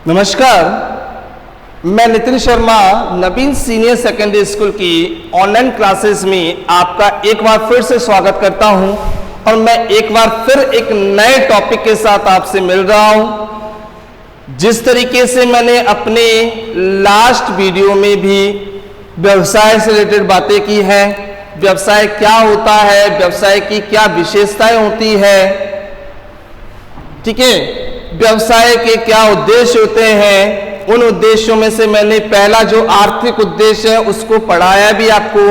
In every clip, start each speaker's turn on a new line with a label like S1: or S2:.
S1: नमस्कार, मैं नितिन शर्मा नवीन senior secondary school की ऑनलाइन क्लासेस में आपका एक बार फिर से स्वागत करता हूं और मैं एक बार फिर एक नए टॉपिक के साथ आपसे मिल रहा हूं। जिस तरीके से मैंने अपने लास्ट वीडियो में भी व्यवसाय से रिलेटेड बातें की हैं, व्यवसाय क्या होता है, व्यवसाय की क्या विशेषताएं होती है, ठीक है, व्यवसाय के क्या उद्देश्य होते हैं, उन उद्देश्यों में से मैंने पहला जो आर्थिक उद्देश्य है उसको पढ़ाया भी आपको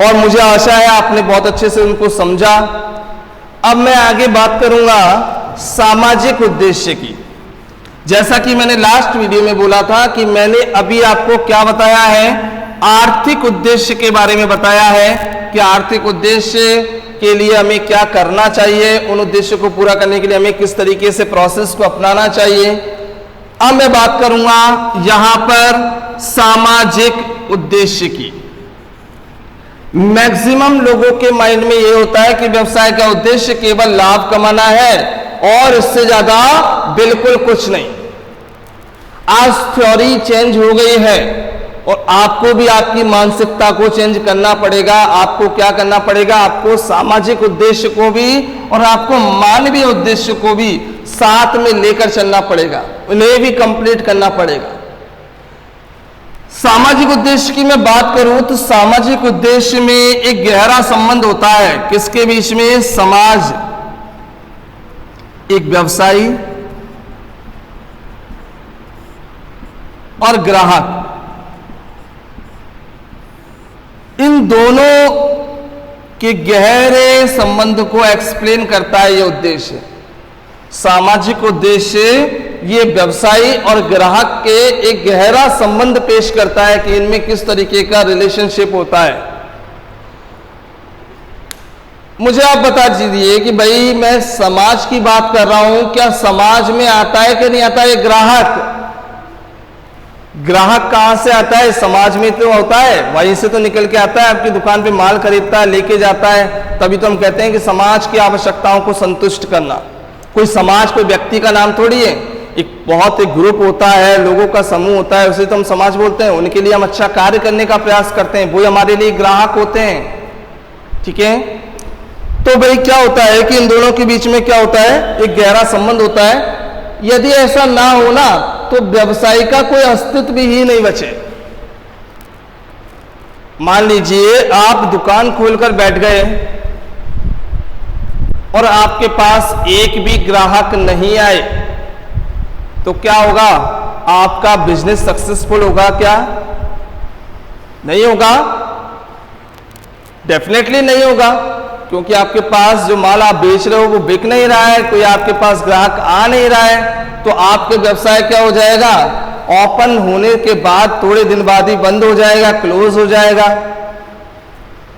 S1: और मुझे आशा है आपने बहुत अच्छे से उनको समझा। अब मैं आगे बात करूंगा सामाजिक उद्देश्य की। जैसा कि मैंने लास्ट वीडियो में बोला था कि मैंने अभी आपको क्या बताया है, आर्थिक उद्देश्य के बारे में बताया है कि आर्थिक उद्देश्य के लिए हमें क्या करना चाहिए, उन उद्देश्यों को पूरा करने के लिए हमें किस तरीके से प्रोसेस को अपनाना चाहिए। अब मैं बात करूंगा यहां पर सामाजिक उद्देश्य की। मैक्सिमम लोगों के माइंड में यह होता है कि व्यवसाय का उद्देश्य केवल लाभ कमाना है और इससे ज्यादा बिल्कुल कुछ नहीं। आज थ्योरी चेंज हो गई है और आपको भी आपकी मानसिकता को चेंज करना पड़ेगा। आपको क्या करना पड़ेगा, आपको सामाजिक उद्देश्य को भी और आपको मानवीय उद्देश्य को भी साथ में लेकर चलना पड़ेगा, उन्हें भी कंप्लीट करना पड़ेगा। सामाजिक उद्देश्य की मैं बात करूं तो सामाजिक उद्देश्य में एक गहरा संबंध होता है किसके बीच में, समाज, एक व्यवसायी और ग्राहक। इन दोनों के गहरे संबंध को एक्सप्लेन करता है यह उद्देश्य। सामाजिक उद्देश्य ये व्यवसायी और ग्राहक के एक गहरा संबंध पेश करता है कि इनमें किस तरीके का रिलेशनशिप होता है। मुझे आप बता दीजिए कि भाई मैं समाज की बात कर रहा हूं, क्या समाज में आता है कि नहीं आता है ग्राहक? ग्राहक कहां से आता है? समाज में तो होता है, वहीं से तो निकल के आता है, आपकी दुकान पे माल खरीदता है, लेके जाता है। तभी तो हम कहते हैं कि समाज की आवश्यकताओं को संतुष्ट करना। कोई समाज कोई व्यक्ति का नाम थोड़ी है, एक ग्रुप होता है, लोगों का समूह होता है, उसे तो हम समाज बोलते हैं। उनके लिए हम अच्छा कार्य करने का प्रयास करते हैं, वो हमारे लिए ग्राहक होते हैं, ठीक है। तो भाई क्या होता है कि इन दोनों के बीच में क्या होता है, एक गहरा संबंध होता है। यदि ऐसा ना हो ना तो व्यवसाय का कोई अस्तित्व ही नहीं बचे। मान लीजिए आप दुकान खोलकर बैठ गए और आपके पास एक भी ग्राहक नहीं आए तो क्या होगा? आपका बिजनेस सक्सेसफुल होगा क्या? नहीं होगा, डेफिनेटली नहीं होगा, क्योंकि आपके पास जो माल आप बेच रहे हो वो बिक नहीं रहा है, कोई आपके पास ग्राहक आ नहीं रहा है। तो आपके व्यवसाय क्या हो जाएगा? ओपन होने के बाद थोड़े दिन बाद ही बंद हो जाएगा, क्लोज हो जाएगा।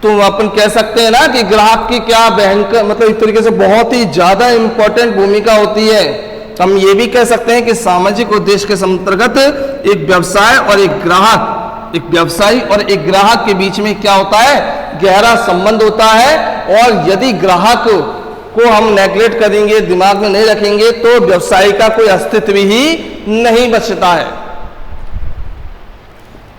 S1: तो अपन कह सकते हैं ना कि ग्राहक की क्या भयंकर, मतलब एक तरीके से बहुत ही ज्यादा इंपॉर्टेंट भूमिका होती है। हम ये भी कह सकते हैं कि सामाजिक उद्देश्य के अंतर्गत एक व्यवसाय और एक ग्राहक, एक व्यवसायी और एक ग्राहक के बीच में क्या होता है, गहरा संबंध होता है। और यदि ग्राहक को हम नेग्लेक्ट करेंगे, दिमाग में नहीं रखेंगे, तो व्यवसाय का कोई अस्तित्व ही नहीं बचता है।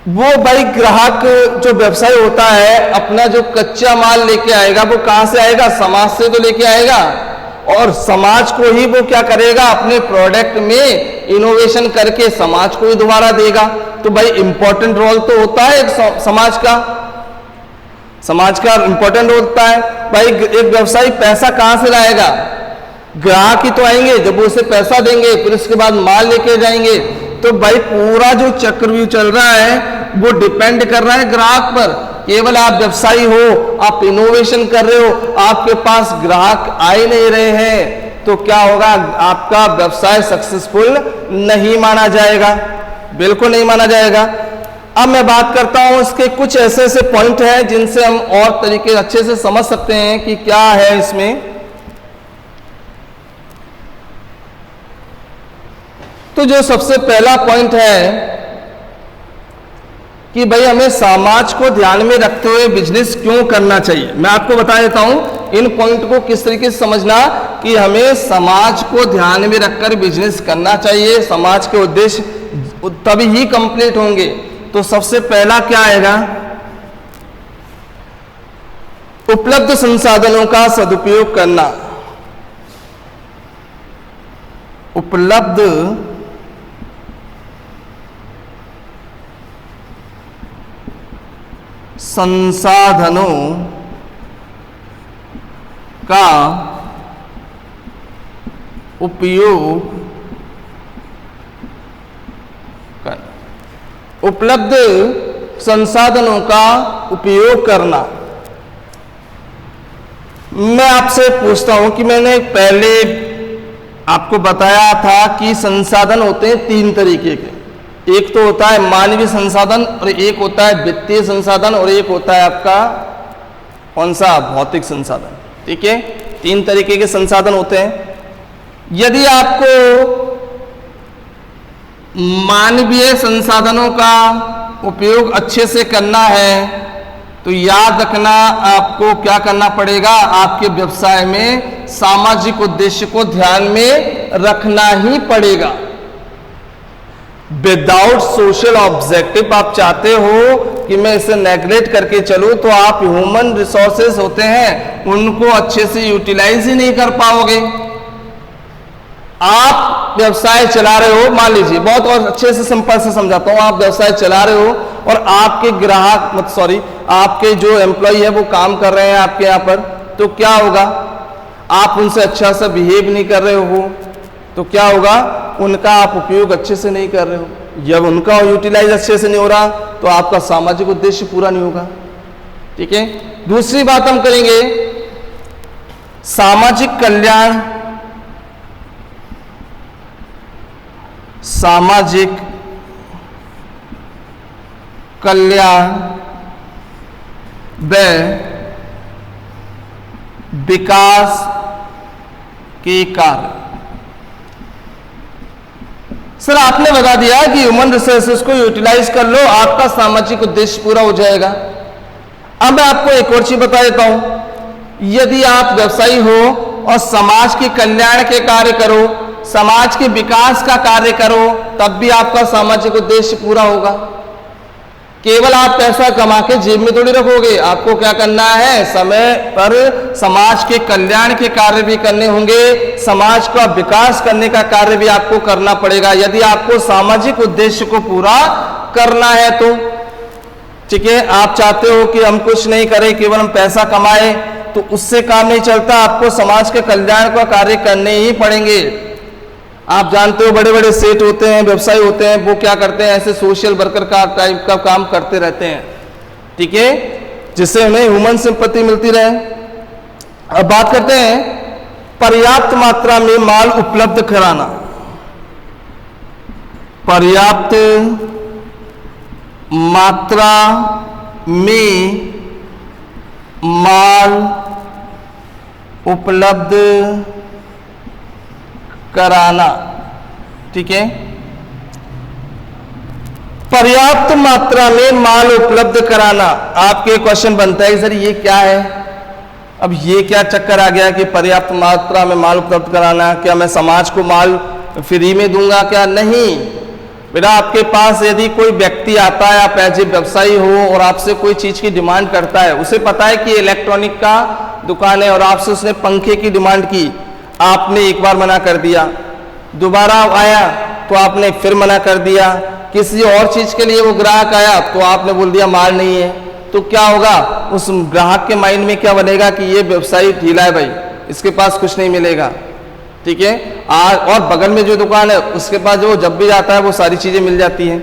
S1: वो भाई ग्राहक जो व्यवसाय होता है अपना जो कच्चा माल लेके आएगा वो कहां से आएगा? समाज से तो लेके आएगा और समाज को ही वो क्या करेगा, अपने प्रोडक्ट में इनोवेशन करके समाज को ही दोबारा देगा। तो भाई इंपॉर्टेंट रोल तो होता है एक समाज का, समाज का इंपॉर्टेंट रोल होता है। भाई एक व्यवसायी पैसा कहां से लाएगा? ग्राहक ही तो आएंगे, जब वो उसे पैसा देंगे फिर उसके बाद माल लेके जाएंगे। तो भाई पूरा जो चक्रव्यूह चल रहा है वो डिपेंड कर रहा है ग्राहक पर। केवल आप व्यवसायी हो, आप इनोवेशन कर रहे हो, आपके पास ग्राहक आ ही नहीं रहे हैं, तो क्या होगा? आपका व्यवसाय सक्सेसफुल नहीं माना जाएगा, बिल्कुल नहीं माना जाएगा। अब मैं बात करता हूं, इसके कुछ ऐसे ऐसे पॉइंट हैं जिनसे हम और तरीके अच्छे से समझ सकते हैं कि क्या है इसमें। तो जो सबसे पहला पॉइंट है कि भाई हमें समाज को ध्यान में रखते हुए बिजनेस क्यों करना चाहिए, मैं आपको बता देता हूं। इन पॉइंट को किस तरीके से समझना कि हमें समाज को ध्यान में रखकर बिजनेस करना चाहिए, समाज के उद्देश्य तभी ही कंप्लीट होंगे। तो सबसे पहला क्या आएगा, उपलब्ध संसाधनों का सदुपयोग करना। उपलब्ध संसाधनों का उपयोग करना। उपलब्ध संसाधनों का उपयोग करना। मैं आपसे पूछता हूं कि मैंने पहले आपको बताया था कि संसाधन होते हैं तीन तरीके के। एक तो होता है मानवीय संसाधन, और एक होता है वित्तीय संसाधन, और एक होता है आपका कौन सा, भौतिक संसाधन। ठीक है, तीन तरीके के संसाधन होते हैं। यदि आपको मानवीय संसाधनों का उपयोग अच्छे से करना है तो याद रखना आपको क्या करना पड़ेगा, आपके व्यवसाय में सामाजिक उद्देश्य को ध्यान में रखना ही पड़ेगा। विदाउट सोशल ऑब्जेक्टिव आप चाहते हो कि मैं इसे नेग्लेक्ट करके चलूं तो आप ह्यूमन रिसोर्सेस होते हैं उनको अच्छे से यूटिलाइज ही नहीं कर पाओगे। आप व्यवसाय चला रहे हो, मान लीजिए, बहुत और अच्छे से सिंपल से समझाता हूं, आप व्यवसाय चला रहे हो और आपके ग्राहक आपके जो एम्प्लॉय है वो काम कर रहे हैं आपके यहाँ पर, तो क्या होगा, आप उनसे अच्छा सा बिहेव नहीं कर रहे हो तो क्या होगा, उनका आप उपयोग अच्छे से नहीं कर रहे हो। जब उनका यूटिलाइज अच्छे से नहीं हो रहा तो आपका सामाजिक उद्देश्य पूरा नहीं होगा। ठीक है, दूसरी बात हम करेंगे सामाजिक कल्याण। सामाजिक कल्याण व विकास के कार्य। सर आपने बता दिया कि ह्यूमन रिसोर्सेज को यूटिलाइज कर लो, आपका सामाजिक उद्देश्य पूरा हो जाएगा। अब मैं आपको एक और चीज बता देता हूं, यदि आप व्यवसायी हो और समाज के कल्याण के कार्य करो, समाज के विकास का कार्य करो, तब भी आपका सामाजिक उद्देश्य पूरा होगा। केवल आप पैसा कमा के जेब में थोड़ी रखोगे, आपको क्या करना है, समय पर समाज के कल्याण के कार्य भी करने होंगे, समाज का विकास करने का कार्य भी आपको करना पड़ेगा यदि आपको सामाजिक उद्देश्य को पूरा करना है तो। ठीक है, आप चाहते हो कि हम कुछ नहीं करें, केवल हम पैसा कमाए, तो उससे काम नहीं चलता, आपको समाज के कल्याण का कार्य करने ही पड़ेंगे। आप जानते हो बड़े बड़े सेठ होते हैं, व्यवसायी होते हैं, वो क्या करते हैं, ऐसे सोशल वर्कर का टाइप का काम करते रहते हैं। ठीक है, जिससे हमें ह्यूमन सिंपैथी मिलती रहे। अब बात करते हैं पर्याप्त मात्रा में माल उपलब्ध कराना। पर्याप्त मात्रा में माल उपलब्ध कराना। ठीक है, पर्याप्त मात्रा में माल उपलब्ध कराना। आपके क्वेश्चन बनता है सर ये क्या है, अब ये क्या चक्कर आ गया कि पर्याप्त मात्रा में माल उपलब्ध कराना, क्या मैं समाज को माल फ्री में दूंगा क्या? नहीं बेटा, आपके पास यदि कोई व्यक्ति आता है, आप एज ए व्यवसायी हो और आपसे कोई चीज की डिमांड करता है, उसे पता है कि इलेक्ट्रॉनिक का दुकान है और आपसे उसने पंखे की डिमांड की, आपने एक बार मना कर दिया, दोबारा आया तो आपने फिर मना कर दिया, किसी और चीज के लिए वो ग्राहक आया तो आपने बोल दिया माल नहीं है, तो क्या होगा, उस ग्राहक के माइंड में क्या बनेगा कि ये व्यवसायी ढीला है भाई, इसके पास कुछ नहीं मिलेगा। ठीक है, और बगल में जो दुकान है उसके पास जो जब भी जाता है वो सारी चीजें मिल जाती हैं,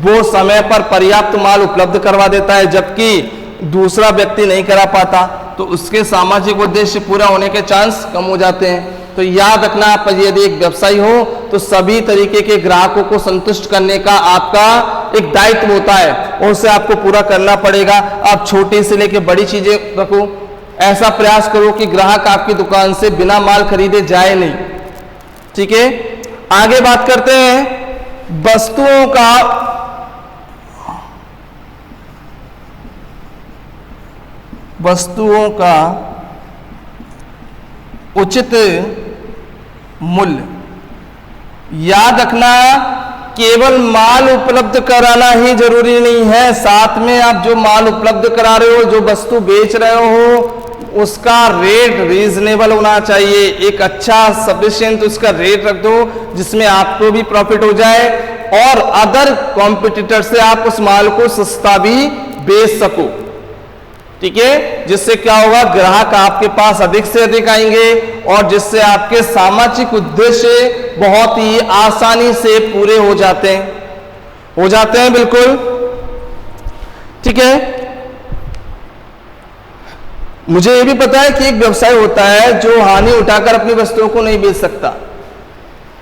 S1: वो समय पर पर्याप्त माल उपलब्ध करवा देता है, जबकि दूसरा व्यक्ति नहीं करा पाता, तो उसके सामाजिक उद्देश्य पूरा होने के चांस कम हो जाते हैं। तो याद रखना, आप यदि एक व्यवसायी हो तो सभी तरीके के ग्राहकों को संतुष्ट करने का आपका एक दायित्व होता है और उसे आपको पूरा करना पड़ेगा। आप छोटी से लेकर बड़ी चीजें रखो, ऐसा प्रयास करो कि ग्राहक आपकी दुकान से बिना माल खरीदे जाए नहीं। ठीक है, आगे बात करते हैं वस्तुओं का उचित मूल्य। याद रखना, केवल माल उपलब्ध कराना ही जरूरी नहीं है, साथ में आप जो माल उपलब्ध करा रहे हो, जो वस्तु बेच रहे हो, उसका रेट रीजनेबल होना चाहिए। एक अच्छा सफिशिएंट उसका रेट रख दो जिसमें आपको भी प्रॉफिट हो जाए और अदर कॉम्पिटिटर से आप उस माल को सस्ता भी बेच सको। ठीक है, जिससे क्या होगा, ग्राहक आपके पास अधिक से अधिक आएंगे और जिससे आपके सामाजिक उद्देश्य बहुत ही आसानी से पूरे हो जाते हैं बिल्कुल। ठीक है, मुझे यह भी पता है कि एक व्यवसाय होता है जो हानि उठाकर अपनी वस्तुओं को नहीं बेच सकता।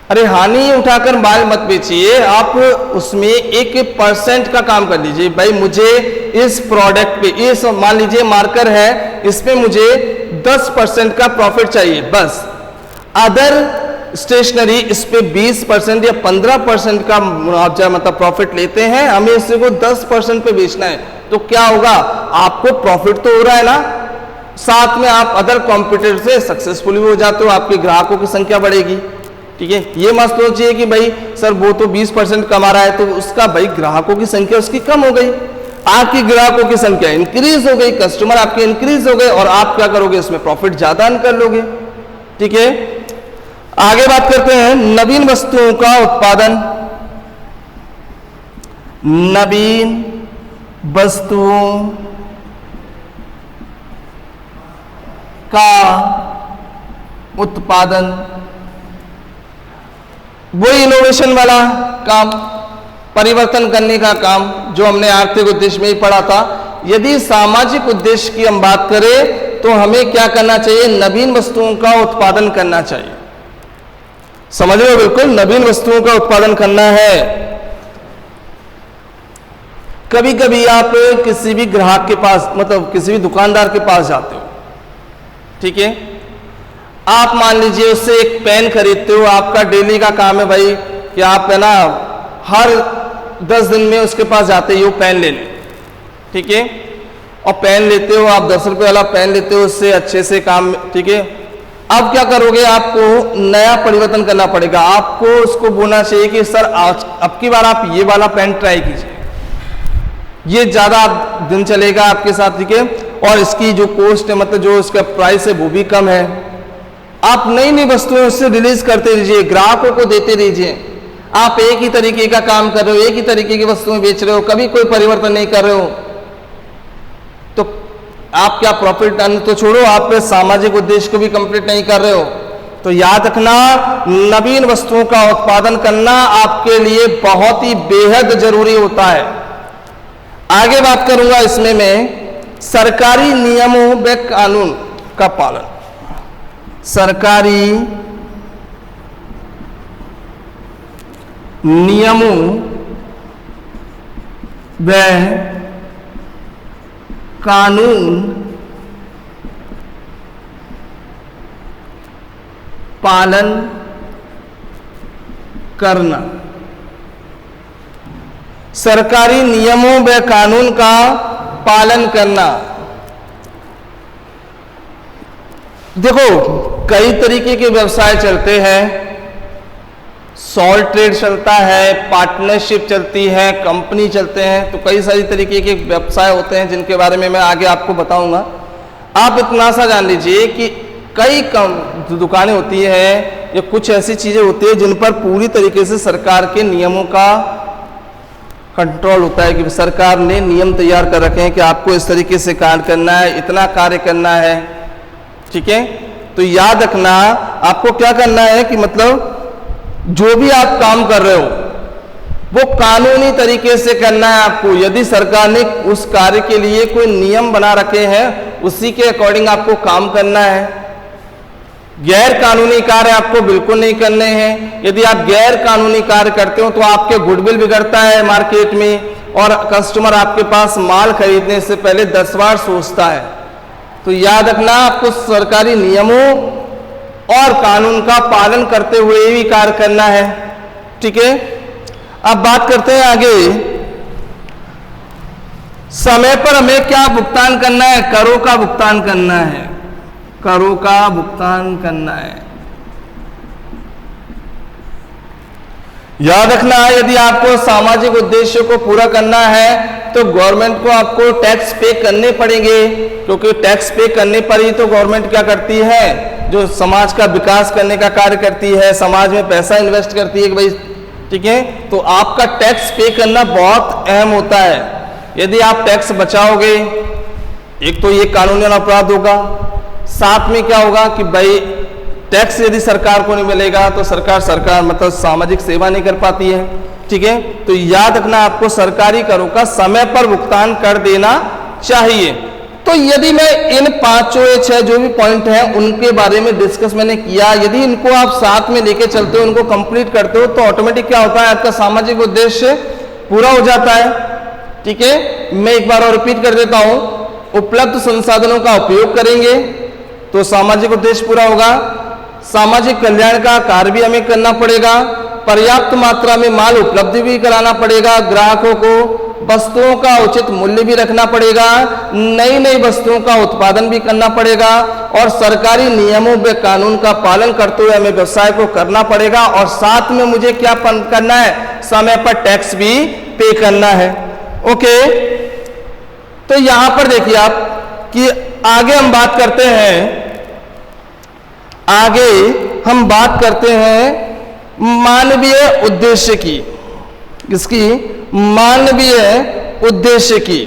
S1: अरे हानि उठाकर माल मत बेचिए, आप उसमें 1% का काम कर लीजिए। भाई मुझे इस प्रोडक्ट पे, इस मान लीजिए मार्कर है, इसमें मुझे 10% का प्रॉफिट चाहिए बस। अदर स्टेशनरी इस पे 20% या 15% का मुआवजा मतलब प्रॉफिट लेते हैं, हमें इसे को 10% पे बेचना है। तो क्या होगा, आपको प्रॉफिट तो हो रहा है ना, साथ में आप अदर कॉम्पिटिटर से सक्सेसफुल भी हो जाते हो, आपके ग्राहकों की संख्या बढ़ेगी। ठीक है, ये मत सोचिए कि भाई सर वो तो 20% कमा रहा है तो उसका भाई ग्राहकों की संख्या उसकी कम हो गई, आपकी ग्राहकों की संख्या इंक्रीज हो गई, कस्टमर आपके इंक्रीज हो गए और आप क्या करोगे, इसमें प्रॉफिट ज्यादा अर्न कर लोगे। ठीक है, आगे बात करते हैं नवीन वस्तुओं का उत्पादन। नवीन वस्तुओं का उत्पादन, वो इनोवेशन वाला काम, परिवर्तन करने का काम जो हमने आर्थिक उद्देश्य में ही पढ़ा था। यदि सामाजिक उद्देश्य की हम बात करें तो हमें क्या करना चाहिए, नवीन वस्तुओं का उत्पादन करना चाहिए। समझ रहे हो, बिल्कुल नवीन वस्तुओं का उत्पादन करना है। कभी कभी आप किसी भी ग्राहक के पास मतलब किसी भी दुकानदार के पास जाते हो, ठीक है, आप मान लीजिए उससे एक पेन खरीदते हो, आपका डेली का काम है भाई कि आप है ना हर 10 दिन में उसके पास जाते ही हो पेन लेने। ठीक है, और पेन लेते हो आप, 10 रुपये वाला पेन लेते हो, उससे अच्छे से काम। ठीक है, अब क्या करोगे, आपको नया परिवर्तन करना पड़ेगा। आपको उसको बोलना चाहिए कि सर आज अब की बार आप ये वाला पेन ट्राई कीजिए, ये ज्यादा दिन चलेगा आपके साथ। ठीक है, और इसकी जो कॉस्ट है मतलब जो इसका प्राइस है वो भी कम है। आप नई नई वस्तुएं उससे रिलीज करते रहिए, ग्राहकों को देते रहिए। आप एक ही तरीके का काम कर रहे हो, एक ही तरीके की वस्तुएं बेच रहे हो, कभी कोई परिवर्तन नहीं कर रहे हो, तो आप क्या प्रॉफिट अर्न तो छोड़ो, आप सामाजिक उद्देश्य को भी कंप्लीट नहीं कर रहे हो। तो याद रखना, नवीन वस्तुओं का उत्पादन करना आपके लिए बहुत ही बेहद जरूरी होता है। आगे बात करूंगा इसमें मैं सरकारी नियमों व कानून का पालन। सरकारी नियमों व कानून पालन करना। सरकारी नियमों व कानून का पालन करना। देखो कई तरीके के व्यवसाय चलते हैं, सॉल्ट ट्रेड चलता है, पार्टनरशिप चलती है, कंपनी चलते हैं, तो कई सारी तरीके के व्यवसाय होते हैं जिनके बारे में मैं आगे आपको बताऊंगा। आप इतना सा जान लीजिए कि कई दुकानें होती है या कुछ ऐसी चीजें होती है जिन पर पूरी तरीके से सरकार के नियमों का कंट्रोल होता है कि सरकार ने नियम तैयार कर रखे हैं कि आपको इस तरीके से कार्य करना है, इतना कार्य करना है। ठीक है, तो याद रखना आपको क्या करना है कि मतलब जो भी आप काम कर रहे हो वो कानूनी तरीके से करना है आपको। यदि सरकार ने उस कार्य के लिए कोई नियम बना रखे हैं उसी के अकॉर्डिंग आपको काम करना है। गैर कानूनी कार्य आपको बिल्कुल नहीं करने हैं। यदि आप गैर कानूनी कार्य करते हो तो आपके गुडविल बिगड़ता है मार्केट में और कस्टमर आपके पास माल खरीदने से पहले 10 बार सोचता है। तो याद रखना आपको सरकारी नियमों और कानून का पालन करते हुए भी कार्य करना है। ठीक है, अब बात करते हैं आगे, समय पर हमें क्या भुगतान करना है, करों का भुगतान करना है। करों का भुगतान करना है। याद रखना है, यदि आपको सामाजिक उद्देश्यों को पूरा करना है तो गवर्नमेंट को आपको टैक्स पे करने पड़ेंगे, क्योंकि टैक्स पे करने पर ही तो गवर्नमेंट क्या करती है, जो समाज का विकास करने का कार्य करती है, समाज में पैसा इन्वेस्ट करती है कि भाई ठीक है। तो आपका टैक्स पे करना बहुत अहम होता है। यदि आप टैक्स बचाओगे, एक तो ये कानूनी अपराध होगा, साथ में क्या होगा कि भाई टैक्स यदि सरकार को नहीं मिलेगा तो सरकार मतलब सामाजिक सेवा नहीं कर पाती है, ठीक है। तो याद रखना, आपको सरकारी करों का समय पर भुगतान कर देना चाहिए। तो यदि मैं इन 5 या 6 जो भी पॉइंट हैं उनके बारे में डिस्कस मैंने किया, यदि इनको आप साथ में लेके चलते हो, इनको कंप्लीट करते हो, तो ऑटोमेटिक क्या होता है, आपका सामाजिक उद्देश्य पूरा हो जाता है, ठीक है। मैं एक बार और रिपीट कर देता हूं, उपलब्ध संसाधनों का उपयोग करेंगे तो सामाजिक उद्देश्य पूरा होगा। सामाजिक कल्याण का कार्य भी हमें करना पड़ेगा, पर्याप्त मात्रा में माल उपलब्ध भी कराना पड़ेगा, ग्राहकों को वस्तुओं का उचित मूल्य भी रखना पड़ेगा, नई नई वस्तुओं का उत्पादन भी करना पड़ेगा, और सरकारी नियमों व कानून का पालन करते हुए हमें व्यवसाय को करना पड़ेगा। और साथ में मुझे क्या करना है, समय पर टैक्स भी पे करना है। ओके, तो यहां पर देखिए आप कि आगे हम बात करते हैं मानवीय उद्देश्य की। किसकी? मानवीय उद्देश्य की।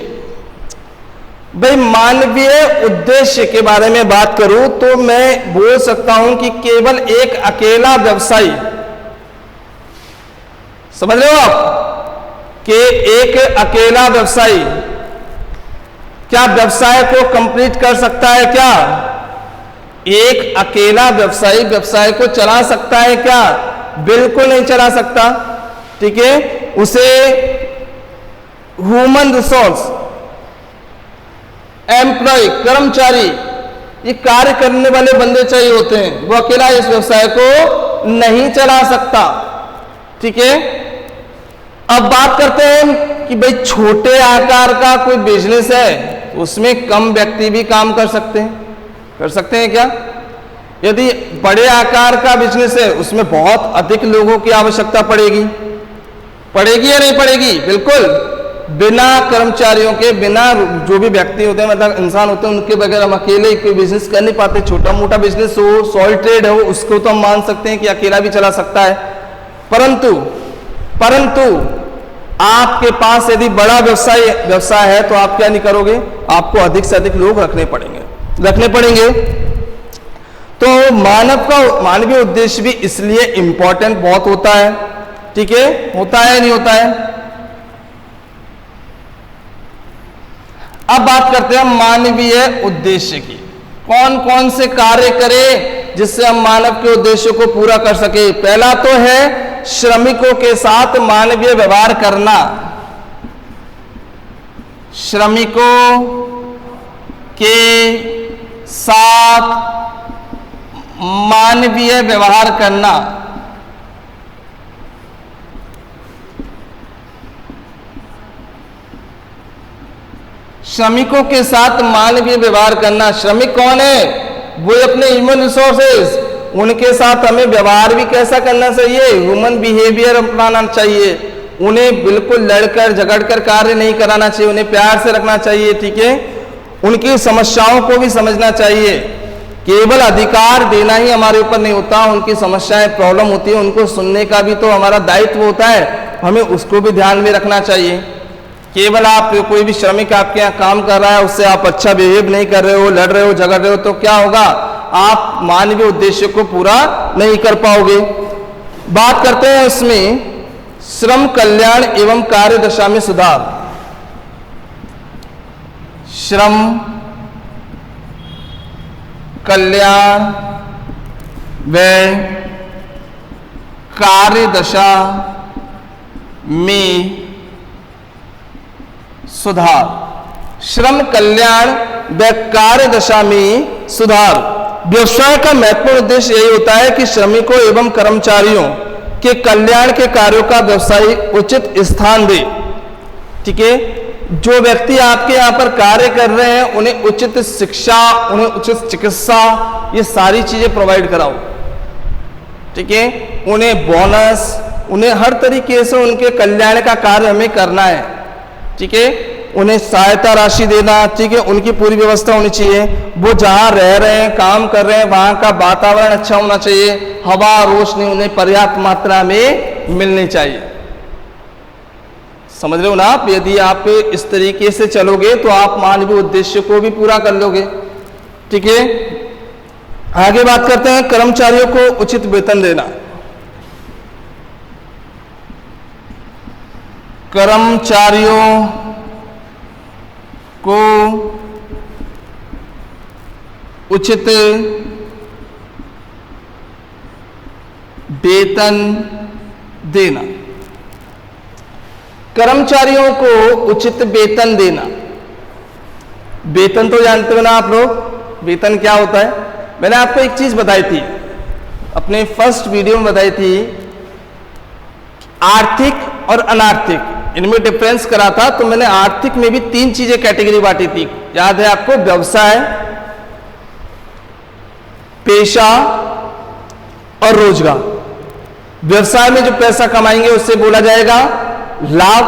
S1: भाई मानवीय उद्देश्य के बारे में बात करूं तो मैं बोल सकता हूं कि केवल एक अकेला व्यवसायी, समझ रहे हो आप, कि एक अकेला व्यवसायी क्या व्यवसाय को कंप्लीट कर सकता है? क्या एक अकेला व्यवसायी व्यवसाय को चला सकता है? क्या बिल्कुल नहीं चला सकता, ठीक है। उसे ह्यूमन रिसोर्स, एम्प्लॉय, कर्मचारी, ये कार्य करने वाले बंदे चाहिए होते हैं, वो अकेला इस व्यवसाय को नहीं चला सकता, ठीक है। अब बात करते हैं कि भाई छोटे आकार का कोई बिजनेस है तो उसमें कम व्यक्ति भी काम कर सकते हैं क्या? यदि बड़े आकार का बिजनेस है उसमें बहुत अधिक लोगों की आवश्यकता पड़ेगी या नहीं पड़ेगी? बिल्कुल, बिना कर्मचारियों के, बिना जो भी व्यक्ति होते हैं, मतलब इंसान होते हैं, उनके बगैर हम अकेले कोई बिजनेस कर नहीं पाते। छोटा मोटा बिजनेस हो, सॉइल ट्रेड हो, उसको तो हम मान सकते हैं कि अकेला भी चला सकता है, परंतु आपके पास यदि बड़ा व्यवसाय है तो आप क्या नहीं करोगे, आपको अधिक से अधिक लोग रखने पड़ेंगे। तो मानवीय उद्देश्य भी इसलिए इंपॉर्टेंट बहुत होता है, ठीक है। होता है नहीं होता है? अब बात करते हैं मानवीय उद्देश्य की। कौन कौन से कार्य करें जिससे हम मानव के उद्देश्यों को पूरा कर सके? पहला तो है श्रमिकों के साथ मानवीय व्यवहार करना। श्रमिकों के साथ मानवीय व्यवहार करना। श्रमिकों के साथ मानवीय व्यवहार करना। श्रमिक कौन है? वो अपने ह्यूमन रिसोर्सेज, उनके साथ हमें व्यवहार भी कैसा करना चाहिए? ह्यूमन बिहेवियर अपनाना चाहिए। उन्हें बिल्कुल लड़कर झगड़कर कार्य नहीं कराना चाहिए, उन्हें प्यार से रखना चाहिए, ठीक है। उनकी समस्याओं को भी समझना चाहिए। केवल अधिकार देना ही हमारे ऊपर नहीं होता, उनकी समस्याएं, प्रॉब्लम होती है, उनको सुनने का भी तो हमारा दायित्व होता है, हमें उसको भी ध्यान में रखना चाहिए। केवल आप कोई भी श्रमिक आपके यहाँ काम कर रहा है, उससे आप अच्छा बिहेव नहीं कर रहे हो, लड़ रहे हो, झगड़ रहे हो, तो क्या होगा? आप मानवीय उद्देश्य को पूरा नहीं कर पाओगे। बात करते हैं इसमें श्रम कल्याण एवं कार्य दशा में सुधार। श्रम कल्याण व कार्य दशा में सुधार। श्रम कल्याण व कार्य दशा में सुधार। व्यवसाय का महत्वपूर्ण उद्देश्य यही होता है कि श्रमिकों एवं कर्मचारियों के कल्याण के कार्यों का व्यवसाय उचित स्थान दे, ठीक है। जो व्यक्ति आपके यहाँ पर कार्य कर रहे हैं उन्हें उचित शिक्षा, उन्हें उचित चिकित्सा, ये सारी चीजें प्रोवाइड कराओ। ठीक है, उन्हें बोनस, उन्हें हर तरीके से उनके कल्याण का कार्य हमें करना है। ठीक है, उन्हें सहायता राशि देना, ठीक है, उनकी पूरी व्यवस्था होनी चाहिए। वो जहां रह रहे हैं, काम कर रहे हैं, वहां का वातावरण अच्छा होना चाहिए, हवा रोशनी उन्हें पर्याप्त मात्रा में मिलनी चाहिए। समझ रहे हो ना आप? यदि आप इस तरीके से चलोगे तो आप मानवीय उद्देश्य को भी पूरा कर लोगे। ठीक है, आगे बात करते हैं कर्मचारियों को उचित वेतन देना। कर्मचारियों को उचित वेतन देना। कर्मचारियों को उचित वेतन देना। वेतन तो जानते हो ना आप लोग, वेतन क्या होता है? मैंने आपको एक चीज बताई थी, अपने फर्स्ट वीडियो में बताई थी, आर्थिक और अनार्थिक इनमें डिफरेंस करा था। तो मैंने आर्थिक में भी 3 चीजें कैटेगरी बांटी थी, याद है आपको? व्यवसाय, पेशा और रोजगार। व्यवसाय में जो पैसा कमाएंगे उससे बोला जाएगा लाभ।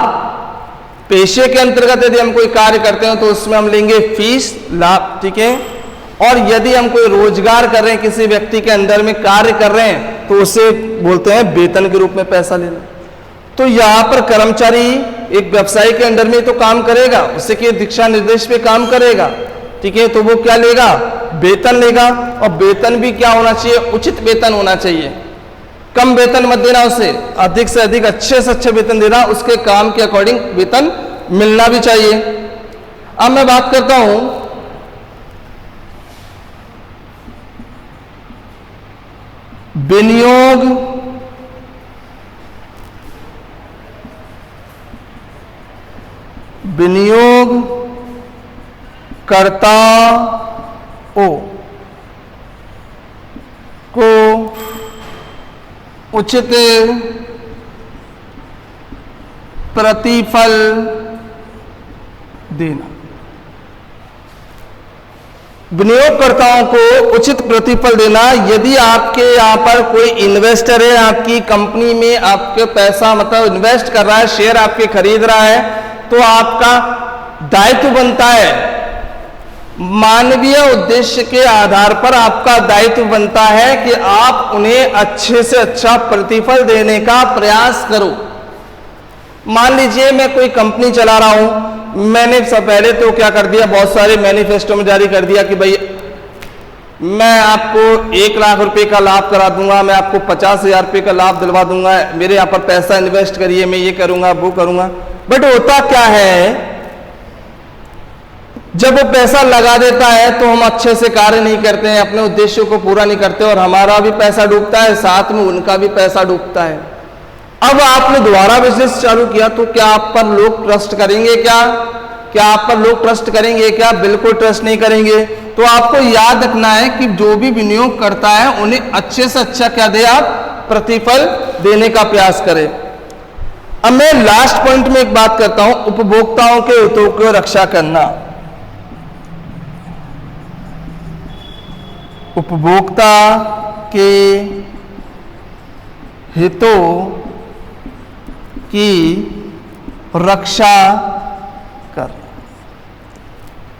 S1: पेशे के अंतर्गत यदि हम कोई कार्य करते हैं तो उसमें हम लेंगे फीस, लाभ। ठीक है, और यदि हम कोई रोजगार कर रहे हैं, किसी व्यक्ति के अंदर में कार्य कर रहे हैं, तो उसे बोलते हैं वेतन के रूप में पैसा लेना। तो यहां पर कर्मचारी एक व्यवसाय के अंडर में तो काम करेगा, उससे के दिशा निर्देश पे काम करेगा। ठीक है, तो वो क्या लेगा? वेतन लेगा। और वेतन भी क्या होना चाहिए? उचित वेतन होना चाहिए। कम वेतन मत देना उसे, अधिक से अधिक अच्छे से अच्छे वेतन देना, उसके काम के अकॉर्डिंग वेतन मिलना भी चाहिए। अब मैं बात करता हूं विनियोग कर्ताओं को उचित प्रतिफल देना। विनियोगकर्ताओं को उचित प्रतिफल देना। यदि आपके यहाँ पर कोई इन्वेस्टर है, आपकी कंपनी में आपके पैसा मतलब इन्वेस्ट कर रहा है, शेयर आपके खरीद रहा है, तो आपका दायित्व बनता है, मानवीय उद्देश्य के आधार पर आपका दायित्व बनता है कि आप उन्हें अच्छे से अच्छा प्रतिफल देने का प्रयास करो। मान लीजिए मैं कोई कंपनी चला रहा हूं, मैंने सब पहले तो क्या कर दिया, बहुत सारे मैनिफेस्टो में जारी कर दिया कि भाई मैं आपको 1 लाख रुपए का लाभ करा दूंगा, मैं आपको 50,000 रुपए का लाभ दिलवा दूंगा, मेरे यहाँ पर पैसा इन्वेस्ट करिए, मैं ये करूंगा वो करूंगा। बट होता क्या है, जब वो पैसा लगा देता है तो हम अच्छे से कार्य नहीं करते हैं, अपने उद्देश्यों को पूरा नहीं करते, और हमारा भी पैसा डूबता है, साथ में उनका भी पैसा डूबता है। अब आपने दोबारा बिजनेस चालू किया तो क्या आप पर लोग ट्रस्ट करेंगे? क्या आप पर लोग ट्रस्ट करेंगे? क्या बिल्कुल ट्रस्ट नहीं करेंगे। तो आपको याद रखना है कि जो भी विनियोग करता है उन्हें अच्छे से अच्छा क्या दे, आप प्रतिफल देने का प्रयास करें। अब मैं लास्ट पॉइंट में एक बात करता हूं, उपभोक्ताओं के हितों को रक्षा करना। उपभोक्ता के हितों की रक्षा कर।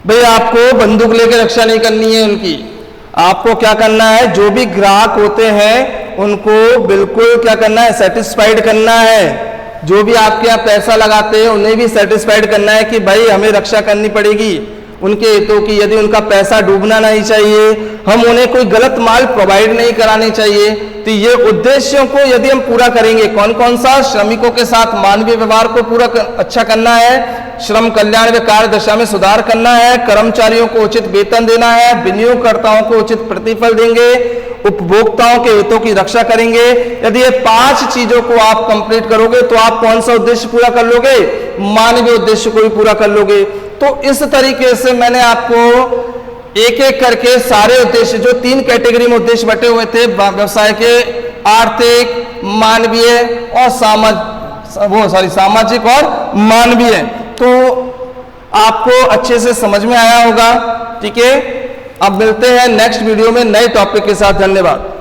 S1: भाई आपको बंदूक लेकर रक्षा नहीं करनी है उनकी, आपको क्या करना है, जो भी ग्राहक होते हैं उनको बिल्कुल क्या करना है, सेटिस्फाइड करना है। जो भी आपके यहाँ पैसा लगाते हैं उन्हें भी सेटिस्फाइड करना है कि भाई हमें रक्षा करनी पड़ेगी उनके हितों की। यदि उनका पैसा डूबना नहीं चाहिए, हम उन्हें कोई गलत माल प्रोवाइड नहीं करानी चाहिए। तो ये उद्देश्यों को यदि हम पूरा करेंगे, कौन कौन सा, श्रमिकों के साथ मानवीय व्यवहार को पूरा अच्छा करना है, श्रम कल्याण व कार्य दशा में सुधार करना है, कर्मचारियों को उचित वेतन देना है, विनियोगकर्ताओं को उचित प्रतिफल देंगे, उपभोक्ताओं के हितों की रक्षा करेंगे। यदि ये 5 चीजों को आप कंप्लीट करोगे तो आप कौन सा उद्देश्य पूरा कर लोगे, मानवीय उद्देश्य को भी पूरा कर लोगे। तो इस तरीके से मैंने आपको एक एक करके सारे उद्देश्य, जो 3 कैटेगरी में उद्देश्य बटे हुए थे व्यवसाय के, आर्थिक, मानवीय और सामाजिक और मानवीय, तो आपको अच्छे से समझ में आया होगा। ठीक है, अब मिलते हैं नेक्स्ट वीडियो में नए टॉपिक के साथ। धन्यवाद।